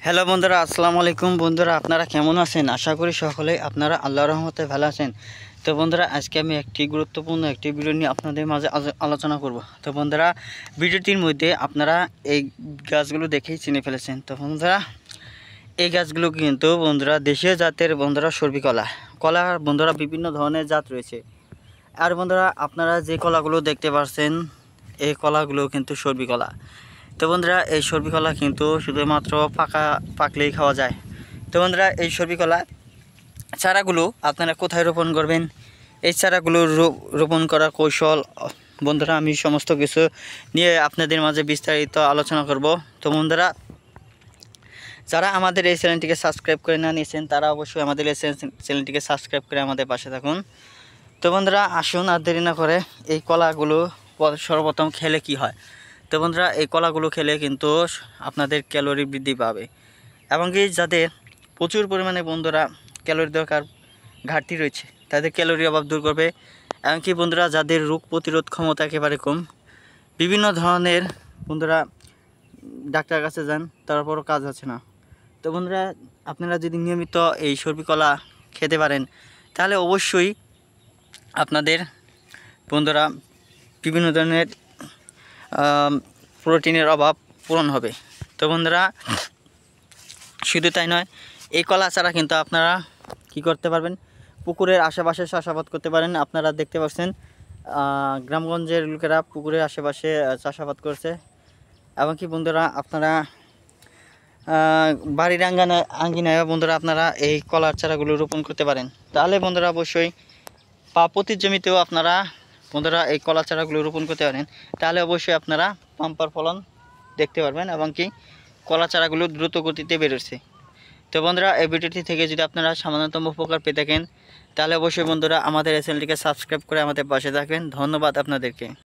Hello বন্ধুরা, আসসালামু আলাইকুম। বন্ধুরা, আপনারা কেমন আছেন? আশা করি সকলেই আপনারা আল্লাহর রহমতে ভালো আছেন। তো বন্ধুরা, আজকে আমি একটি গুরুত্বপূর্ণ একটি ভিডিও নিয়ে আপনাদের মাঝে আলোচনা করব। তো বন্ধুরা, ভিডিওটির মধ্যে আপনারা এই গাছগুলো দেখেই চিনে ফেলেছেন। তো বন্ধুরা, এই গাছগুলো কিন্তু বন্ধুরা দেশীয় জাতের বন্ধুরা সর্বিকলা কলা। বন্ধুরা বিভিন্ন ধরনের জাত রয়েছে। আর বন্ধুরা, আপনারা যে কলাগুলো দেখতে পাচ্ছেন এই কলাগুলো কিন্তু সর্বিকলা। তো বন্ধুরা, এই সর্বিকলা কিন্তু শুধুমাত্র পাকলেই খাওয়া যায়। তো বন্ধুরা, এই সর্বিকলা চারাগুলো আপনারা কোথায় রোপণ করবেন, এই চারাগুলো রোপণ করার কৌশল বন্ধুরা আমি সমস্ত কিছু নিয়ে আপনাদের মাঝে বিস্তারিত আলোচনা করব। তো বন্ধুরা, যারা আমাদের এই চ্যানেলটিকে সাবস্ক্রাইব করে না নিয়েছেন তারা অবশ্যই আমাদের এই চ্যানেলটিকে সাবস্ক্রাইব করে আমাদের পাশে থাকুন। তো বন্ধুরা, আসুন আর দেরি না করে এই কলাগুলো সর্বপ্রথম খেলে কি হয়। তো বন্ধুরা, এই কলাগুলো খেলে কিন্তু আপনাদের ক্যালোরি বৃদ্ধি পাবে এবং কি যাদের প্রচুর পরিমাণে বন্ধুরা ক্যালোরি দরকার ঘাটতি রয়েছে তাদের ক্যালোরি অভাব দূর করবে। এমনকি বন্ধুরা যাদের রোগ প্রতিরোধ ক্ষমতা একেবারে কম, বিভিন্ন ধরনের বন্ধুরা ডাক্তার কাছে যান তারপরও কাজ হচ্ছে না। তো বন্ধুরা, আপনারা যদি নিয়মিত এই সর্বিকলা খেতে পারেন তাহলে অবশ্যই আপনাদের বন্ধুরা বিভিন্ন ধরনের প্রোটিনের অভাব পূরণ হবে। তো বন্ধুরা, শুধু তাই নয়, এই কলা ছাড়া কিন্তু আপনারা কি করতে পারবেন, পুকুরের আশেপাশে চাষাবাদ করতে পারেন। আপনারা দেখতে পাচ্ছেন গ্রামগঞ্জের লোকেরা পুকুরের আশেপাশে চাষাবাদ করছে। এবং কি বন্ধুরা, আপনারা বাড়ির আঙ্গিনায় বন্ধুরা আপনারা এই কলার চারাগুলো রোপণ করতে পারেন। তাহলে বন্ধুরা অবশ্যই প্রতি জমিতেও আপনারা বন্ধুরা এই কলা চারাগুলো রোপণ করতে পারেন। তাহলে অবশ্যই আপনারা বাম্পার ফলন দেখতে পারবেন এবং কি কলা চারাগুলো দ্রুত গতিতে বেরোচ্ছে। তো বন্ধুরা, এই ভিডিওটি থেকে যদি আপনারা সামান্যতম উপকার পেয়ে থাকেন তাহলে অবশ্যই বন্ধুরা আমাদের এই চ্যানেলটিকে সাবস্ক্রাইব করে আমাদের পাশে থাকবেন। ধন্যবাদ আপনাদেরকে।